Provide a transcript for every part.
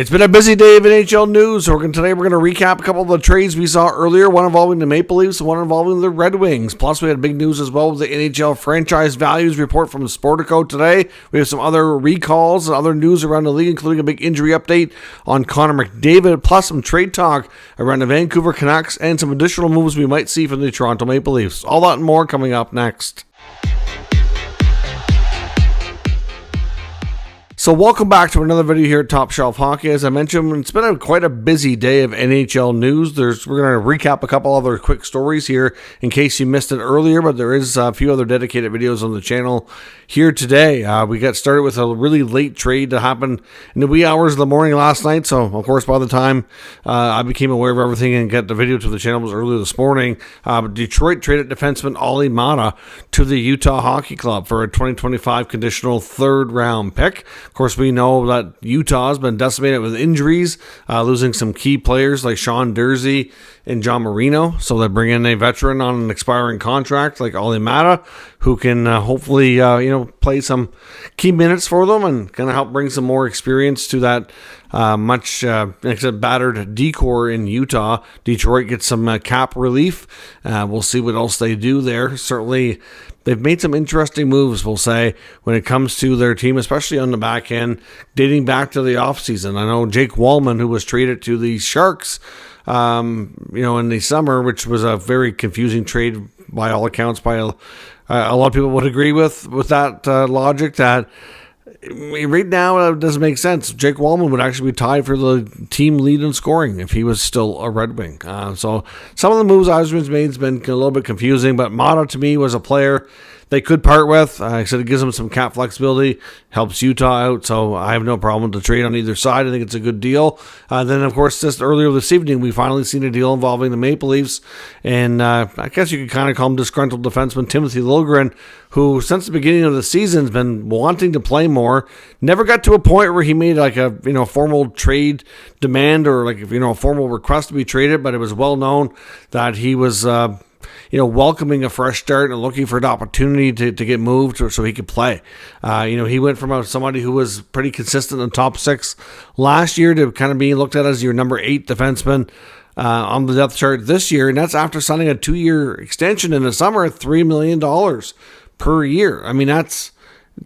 It's been a busy day of NHL news. Today we're going to recap a couple of the trades we saw earlier, one involving the Maple Leafs and one involving the Red Wings. Plus, we had big news as well with the NHL Franchise Values report from SJSTerritory today. We have some other recalls and other news around the league, including a big injury update on Connor McDavid, plus some trade talk around the Vancouver Canucks and some additional moves we might see from the Toronto Maple Leafs. All that and more coming up next. So welcome back to another video here at Top Shelf Hockey. As I mentioned, it's been quite a busy day of NHL news. We're going to recap a couple other quick stories here in case you missed it earlier, but there is a few other dedicated videos on the channel here today. We got started with a really late trade that happened in the wee hours of the morning last night. So, of course, by the time I became aware of everything and got the video to the channel was earlier this morning. Detroit traded defenseman Liljegren Maatta to the Utah Hockey Club for a 2025 conditional third-round pick. Of course, we know that Utah has been decimated with injuries, losing some key players like Sean Durzi and John Marino. So they bring in a veteran on an expiring contract like Liljegren Maatta, who can hopefully play some key minutes for them and kind of help bring some more experience to that battered decor in Utah. Detroit gets some cap relief. We'll see what else they do there. Certainly, they've made some interesting moves, we'll say, when it comes to their team, especially on the back end, dating back to the offseason. I know Jake Wallman, who was traded to the Sharks, in the summer, which was a very confusing trade by all accounts. By a lot of people would agree with that logic that right now it doesn't make sense. Jake Wallman would actually be tied for the team lead in scoring if he was still a Red Wing. So some of the moves Eiserman's made has been a little bit confusing, but Maatta to me was a player they could part with. I said it gives them some cap flexibility, helps Utah out, so I have no problem with the trade on either side. I think it's a good deal. Then, of course, just earlier this evening, we finally seen a deal involving the Maple Leafs, and I guess you could kind of call him disgruntled defenseman Timothy Liljegren, who since the beginning of the season has been wanting to play more. Never got to a point where he made like a formal trade demand or a formal request to be traded, but it was well known that he was welcoming a fresh start and looking for an opportunity to get moved so he could play. He went from somebody who was pretty consistent in the top six last year to kind of being looked at as your number 8 defenseman on the depth chart this year, and that's after signing a 2-year extension in the summer at $3 million per year. I mean, that's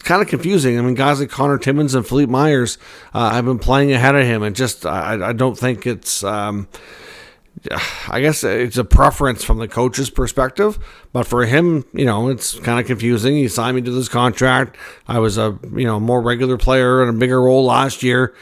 kind of confusing. I mean, guys like Connor Timmins and Philippe Myers have been playing ahead of him, and just I don't think it's I guess it's a preference from the coach's perspective, but for him, it's kind of confusing. He signed me to this contract. I was a more regular player in a bigger role last year.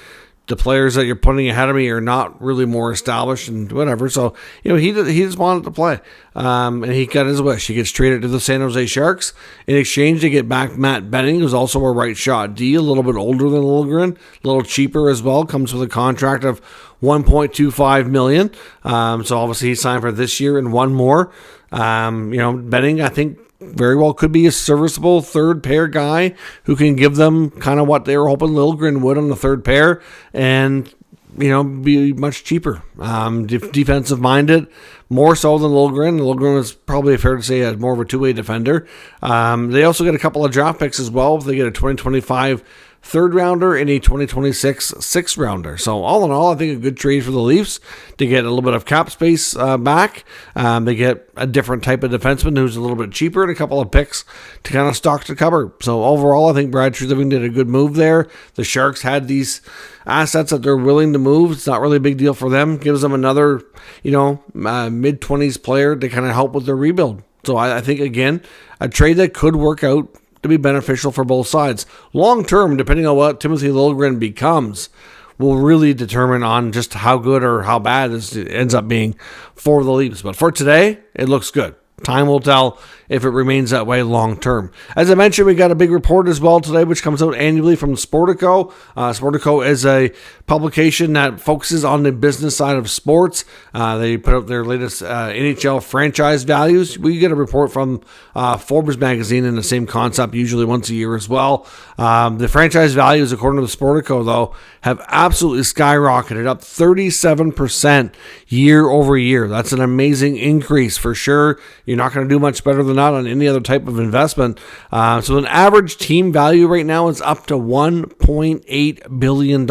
The players that you're putting ahead of me are not really more established and whatever. So, he just wanted to play. And he got his wish. He gets traded to the San Jose Sharks. In exchange, they get back Matt Benning, who's also a right shot D, a little bit older than Liljegren, a little cheaper as well, comes with a contract of $1.25 million. So obviously he signed for this year and one more. Benning, I think, very well could be a serviceable third pair guy who can give them kind of what they were hoping Liljegren would on the third pair and, be much cheaper. Defensive minded, more so than Liljegren. Liljegren was probably fair to say more of a two-way defender. They also get a couple of draft picks as well. They get a 2025 third rounder and a 2026 sixth rounder. So all in all, I think a good trade for the Leafs to get a little bit of cap space back. They get a different type of defenseman who's a little bit cheaper and a couple of picks to kind of stock the cupboard. So overall, I think Brad Treliving did a good move there. The Sharks had these assets that they're willing to move. It's not really a big deal for them. Gives them another, mid-20s player to kind of help with their rebuild. So I think, again, a trade that could work out to be beneficial for both sides. Long term, depending on what Timothy Liljegren becomes, will really determine on just how good or how bad this ends up being for the Leafs. But for today, it looks good. Time will tell if it remains that way long term. As I mentioned, we got a big report as well today, which comes out annually from SJSTerritory. SJSTerritory is a publication that focuses on the business side of sports. They put out their latest NHL Franchise Values. We get a report from Forbes magazine in the same concept, usually once a year as well. The franchise values, according to the SJSTerritory, though, have absolutely skyrocketed, up 37% year over year. That's an amazing increase for sure. You're not going to do much better than that on any other type of investment. So an average team value right now is up to $1.8 billion.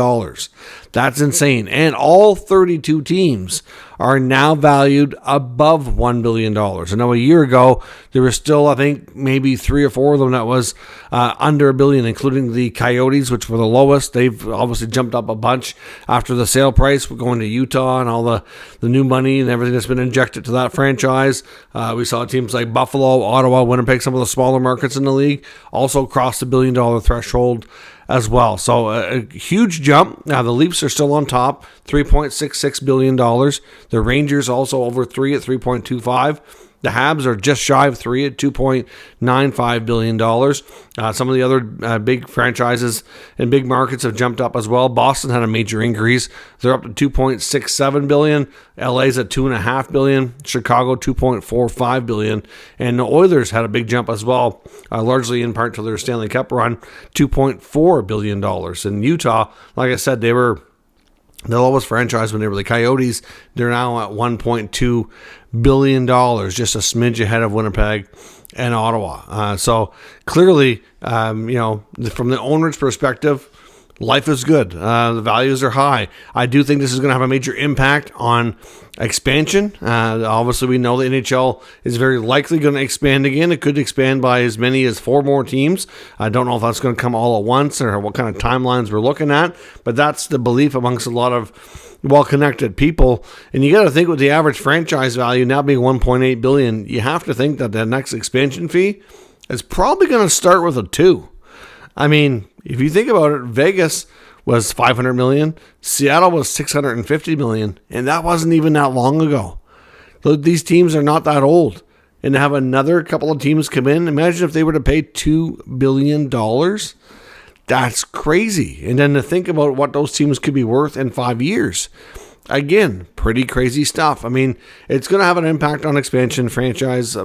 That's insane. And all 32 teams are now valued above $1 billion. I know a year ago, there were still, I think, maybe 3 or 4 of them that was under $1 billion, including the Coyotes, which were the lowest. They've obviously jumped up a bunch after the sale price. We're going to Utah and all the new money and everything that's been injected to that franchise. We saw teams like Buffalo, Ottawa, Winnipeg, some of the smaller markets in the league, also crossed the $1 billion threshold as well. So a huge jump. Now the Leafs are still on top, $3.66 billion. The Rangers also over 3 at 3.25. The Habs are just shy of 3 at $2.95 billion. Some of the other big franchises and big markets have jumped up as well. Boston had a major increase. They're up to $2.67 billion. LA's at $2.5 billion. Chicago, $2.45 billion. And the Oilers had a big jump as well, largely in part to their Stanley Cup run, $2.4 billion. In Utah, like I said, they were the lowest franchise when they were the Coyotes. They're now at $1.2 billion, just a smidge ahead of Winnipeg and Ottawa. So clearly, from the owner's perspective, life is good. The values are high. I do think this is going to have a major impact on expansion. Obviously, we know the NHL is very likely going to expand again. It could expand by as many as 4 more teams. I don't know if that's going to come all at once or what kind of timelines we're looking at, but that's the belief amongst a lot of well-connected people. And you got to think with the average franchise value now being $1.8 billion, you have to think that the next expansion fee is probably going to start with a 2. I mean, if you think about it, Vegas was $500 million, Seattle was $650 million, and that wasn't even that long ago. So these teams are not that old. And to have another couple of teams come in, imagine if they were to pay $2 billion. That's crazy. And then to think about what those teams could be worth in 5 years. Again, pretty crazy stuff. I mean, it's going to have an impact on expansion franchise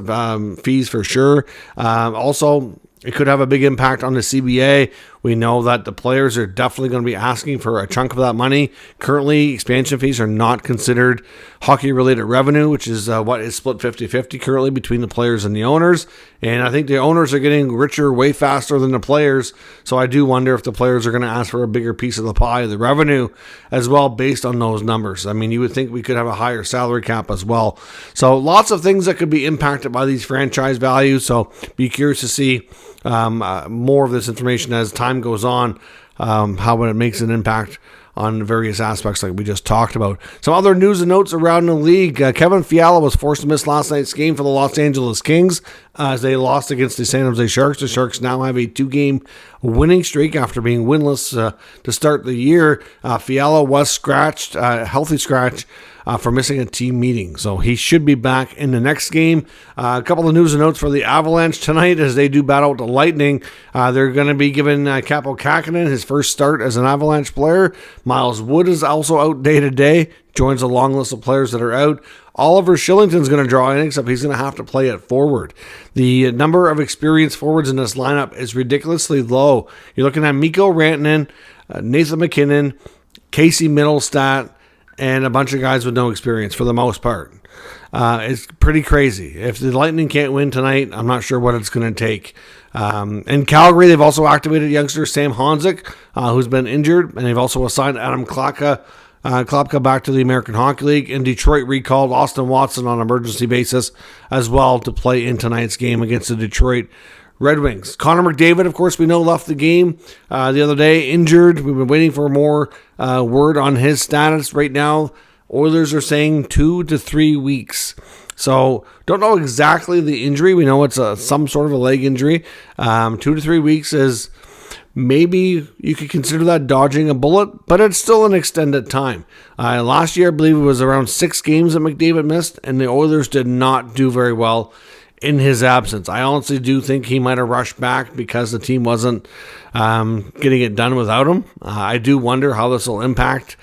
fees for sure. Also, it could have a big impact on the CBA. We know that the players are definitely going to be asking for a chunk of that money. Currently, expansion fees are not considered hockey-related revenue, which is what is split 50-50 currently between the players and the owners. And I think the owners are getting richer way faster than the players. So I do wonder if the players are going to ask for a bigger piece of the pie of the revenue as well based on those numbers. I mean, you would think we could have a higher salary cap as well. So lots of things that could be impacted by these franchise values. So be curious to see more of this information as time goes on, how it makes an impact on various aspects like we just talked about. Some other news and notes around the league. Kevin Fiala was forced to miss last night's game for the Los Angeles Kings as they lost against the San Jose Sharks. The Sharks now have a 2-game winning streak after being winless to start the year. Fiala was scratched, a healthy scratch, for missing a team meeting. So he should be back in the next game. A couple of news and notes for the Avalanche tonight as they do battle with the Lightning. They're going to be giving Capo Kakkonen his first start as an Avalanche player. Miles Wood is also out day to day, joins a long list of players that are out. Oliver Shillington's going to draw in, except he's going to have to play it forward. The number of experienced forwards in this lineup is ridiculously low. You're looking at Mikko Rantanen, Nathan McKinnon, Casey Middlestat, and a bunch of guys with no experience for the most part. It's pretty crazy. If the Lightning can't win tonight, I'm not sure what it's going to take. In Calgary, they've also activated youngster Sam Honzek, who's been injured, and they've also assigned Adam Klapka back to the American Hockey League. In Detroit, recalled Austin Watson on an emergency basis as well to play in tonight's game against the Detroit Red Wings. Connor McDavid, of course, we know left the game the other day, injured. We've been waiting for more word on his status. Right now, Oilers are saying 2 to 3 weeks. So, don't know exactly the injury. We know it's some sort of a leg injury. 2 to 3 weeks is maybe you could consider that dodging a bullet, but it's still an extended time. Last year, I believe it was around 6 games that McDavid missed, and the Oilers did not do very well in his absence. I honestly do think he might have rushed back because the team wasn't getting it done without him. I do wonder how this will impact,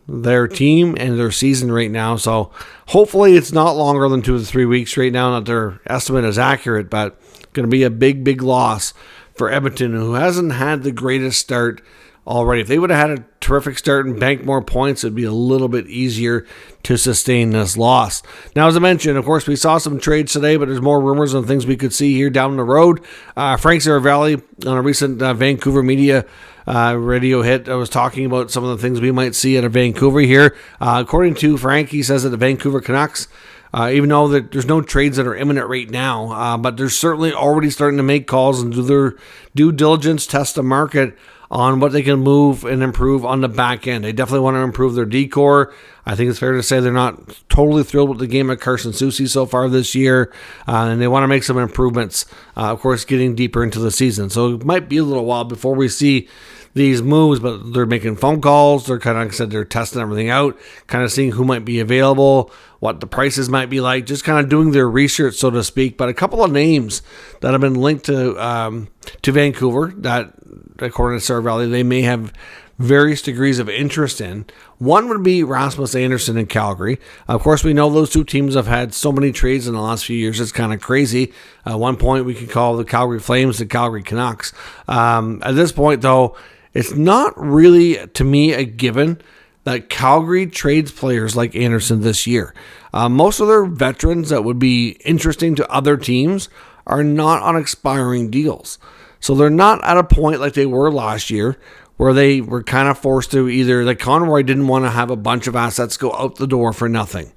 their team and their season right now. So hopefully it's not longer than 2 to 3 weeks right now, that their estimate is accurate, but going to be a big, big loss for Edmonton, who hasn't had the greatest start already. If they would have had a terrific start and banked more points, it'd be a little bit easier to sustain this loss. Now, as I mentioned, of course, we saw some trades today, but there's more rumors and things we could see here down the road. Frank Seravalli, on a recent Vancouver media radio hit, I was talking about some of the things we might see out of Vancouver here. According to Frank, he says that the Vancouver Canucks, even though there's no trades that are imminent right now, but they're certainly already starting to make calls and do their due diligence, test the market on what they can move and improve on the back end. They definitely want to improve their decor. I think it's fair to say they're not totally thrilled with the game of Carson Soucy so far this year, and they want to make some improvements, of course, getting deeper into the season. So it might be a little while before we see these moves, but they're making phone calls. They're kind of, like I said, they're testing everything out, kind of seeing who might be available, what the prices might be like, just kind of doing their research, so to speak. But a couple of names that have been linked to Vancouver that, according to Seravalli, they may have various degrees of interest in. One would be Rasmus Andersson in Calgary. Of course, we know those two teams have had so many trades in the last few years. It's kind of crazy. At one point, we could call the Calgary Flames the Calgary Canucks. At this point, though, it's not really, to me, a given that Calgary trades players like Andersson this year. Most of their veterans that would be interesting to other teams are not on expiring deals. So they're not at a point like they were last year where they were kind of forced to either, like Conroy didn't want to have a bunch of assets go out the door for nothing.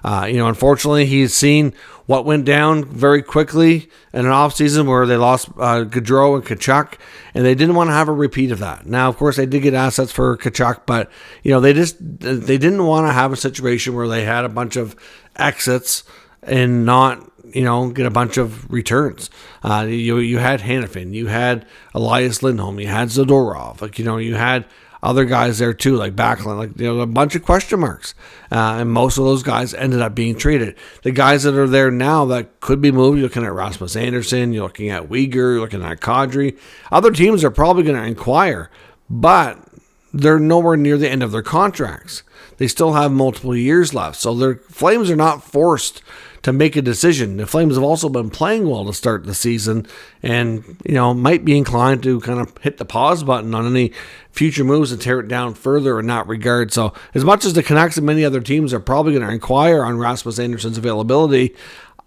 Unfortunately, he's seen what went down very quickly in an offseason where they lost Gaudreau and Tkachuk, and they didn't want to have a repeat of that. Now, of course, they did get assets for Tkachuk, but they didn't want to have a situation where they had a bunch of exits and not get a bunch of returns. You had Hanifin, you had Elias Lindholm, you had Zadorov, you had other guys there too, like Backlund, a bunch of question marks. And most of those guys ended up being traded. The guys that are there now that could be moved, you're looking at Rasmus Andersson, you're looking at Uyghur, you're looking at Kadri. Other teams are probably going to inquire, but they're nowhere near the end of their contracts. They still have multiple years left. So their Flames are not forced to make a decision. The Flames have also been playing well to start the season and, might be inclined to kind of hit the pause button on any future moves and tear it down further in that regard. So as much as the Canucks and many other teams are probably going to inquire on Rasmus Andersson's availability,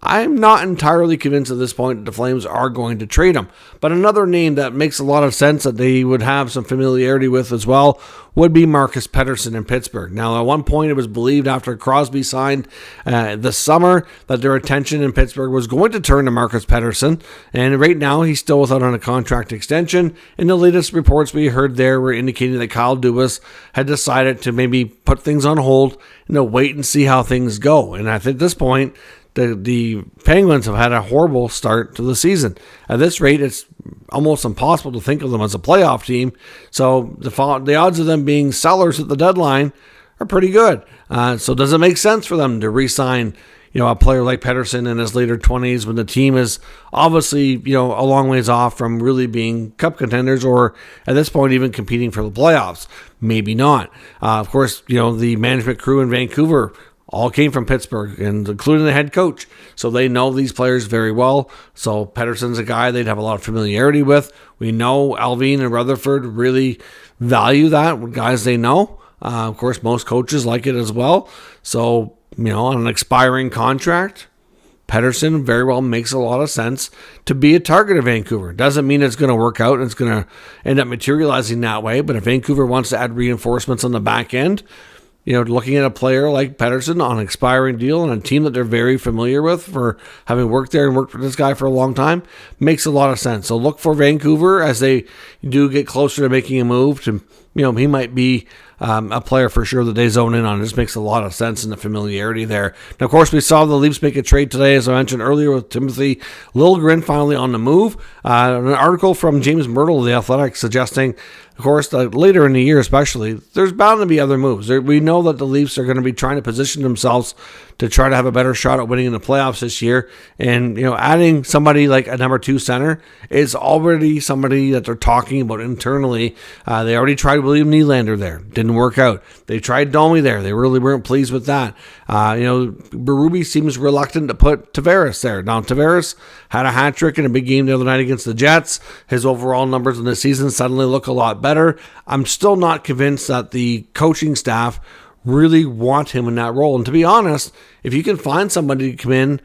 I'm not entirely convinced at this point that the Flames are going to trade him. But another name that makes a lot of sense that they would have some familiarity with as well would be Marcus Pettersson in Pittsburgh. Now, at one point, it was believed after Crosby signed this summer that their attention in Pittsburgh was going to turn to Marcus Pettersson. And right now, he's still without on a contract extension. And the latest reports we heard there were indicating that Kyle Dubas had decided to maybe put things on hold and wait and see how things go. And at this point, the Penguins have had a horrible start to the season. At this rate, it's almost impossible to think of them as a playoff team. So the odds of them being sellers at the deadline are pretty good. So does it make sense for them to re-sign, a player like Pettersson in his later 20s when the team is obviously, a long ways off from really being cup contenders or at this point even competing for the playoffs? Maybe not. Of course, the management crew in Vancouver all came from Pittsburgh, and including the head coach. So they know these players very well. So Pettersson's a guy they'd have a lot of familiarity with. We know Alvin and Rutherford really value that with guys they know. Of course, most coaches like it as well. So, on an expiring contract, Pettersson very well makes a lot of sense to be a target of Vancouver. Doesn't mean it's going to work out and it's going to end up materializing that way. But if Vancouver wants to add reinforcements on the back end, looking at a player like Pettersson on an expiring deal and a team that they're very familiar with for having worked there and worked with this guy for a long time makes a lot of sense. So look for Vancouver as they do get closer to making a move to, he might be a player for sure that they zone in on. It just makes a lot of sense in the familiarity there. Now, of course, we saw the Leafs make a trade today, as I mentioned earlier, with Timothy Liljegren finally on the move. An article from James Myrtle of The Athletic suggesting, of course, that later in the year especially, there's bound to be other moves. We know that the Leafs are going to be trying to position themselves to try to have a better shot at winning in the playoffs this year. And, adding somebody like a number 2 center is already somebody that they're talking about internally. They already tried William Nylander there. Did Didn't work out. They tried Domi there. They really weren't pleased with that. Berube seems reluctant to put Tavares there. Now, Tavares had a hat trick in a big game the other night against the Jets. His overall numbers in the season suddenly look a lot better. I'm still not convinced that the coaching staff really want him in that role. And to be honest, if you can find somebody to come in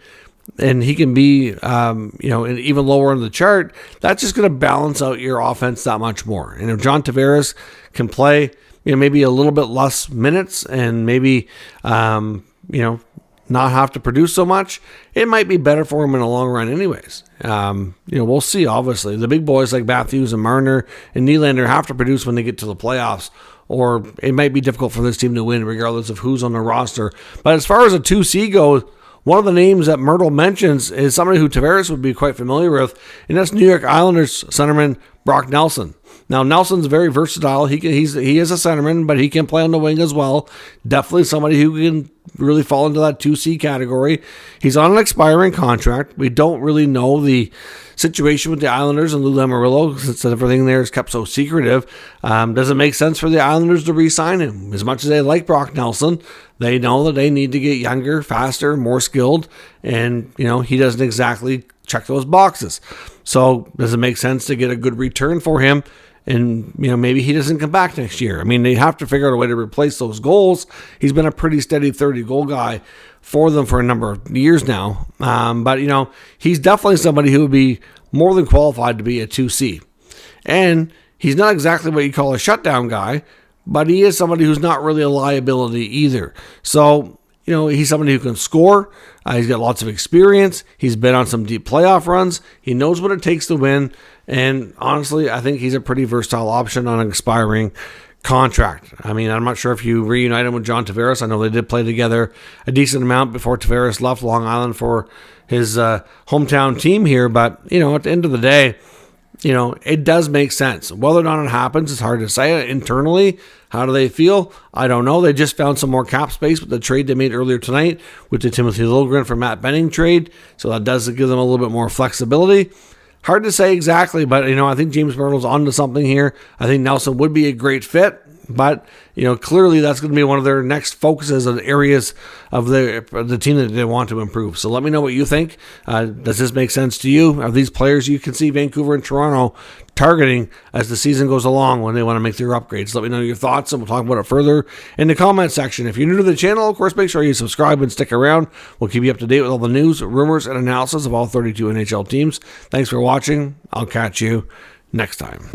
and he can be, even lower on the chart, that's just going to balance out your offense that much more. And if John Tavares can play, maybe a little bit less minutes and maybe, not have to produce so much, it might be better for him in the long run anyways. We'll see, obviously. The big boys like Matthews and Marner and Nylander have to produce when they get to the playoffs, or it might be difficult for this team to win regardless of who's on the roster. But as far as a 2C goes, one of the names that Myrtle mentions is somebody who Tavares would be quite familiar with, and that's New York Islanders centerman Brock Nelson. Now, Nelson's very versatile. He is a centerman, but he can play on the wing as well. Definitely somebody who can really fall into that 2C category. He's on an expiring contract. We don't really know the situation with the Islanders and Lou Lamoriello, since everything there is kept so secretive. Does it make sense for the Islanders to re-sign him? As much as they like Brock Nelson, they know that they need to get younger, faster, more skilled, and he doesn't exactly check those boxes. So does it make sense to get a good return for him? And, maybe he doesn't come back next year. I mean, they have to figure out a way to replace those goals. He's been a pretty steady 30-goal guy for them for a number of years now. But he's definitely somebody who would be more than qualified to be a 2C. And he's not exactly what you call a shutdown guy, but he is somebody who's not really a liability either. So, he's somebody who can score. He's got lots of experience. He's been on some deep playoff runs. He knows what it takes to win. And honestly, I think he's a pretty versatile option on an expiring contract. I mean, I'm not sure if you reunite him with John Tavares. I know they did play together a decent amount before Tavares left Long Island for his hometown team here. But, at the end of the day, it does make sense. Whether or not it happens, it's hard to say. Internally, how do they feel? I don't know. They just found some more cap space with the trade they made earlier tonight with the Timothy Liljegren for Matt Benning trade. So that does give them a little bit more flexibility. Hard to say exactly, but, I think James Myrtle's onto something here. I think Nelson would be a great fit, but, clearly that's going to be one of their next focuses and areas of the team that they want to improve. So let me know what you think. Does this make sense to you? Are these players you can see Vancouver and Toronto targeting as the season goes along when they want to make their upgrades? Let me know your thoughts, and we'll talk about it further in the comment section. If you're new to the channel, of course, make sure you subscribe and stick around. We'll keep you up to date with all the news, rumors, and analysis of all 32 NHL teams. Thanks for watching. I'll catch you next time.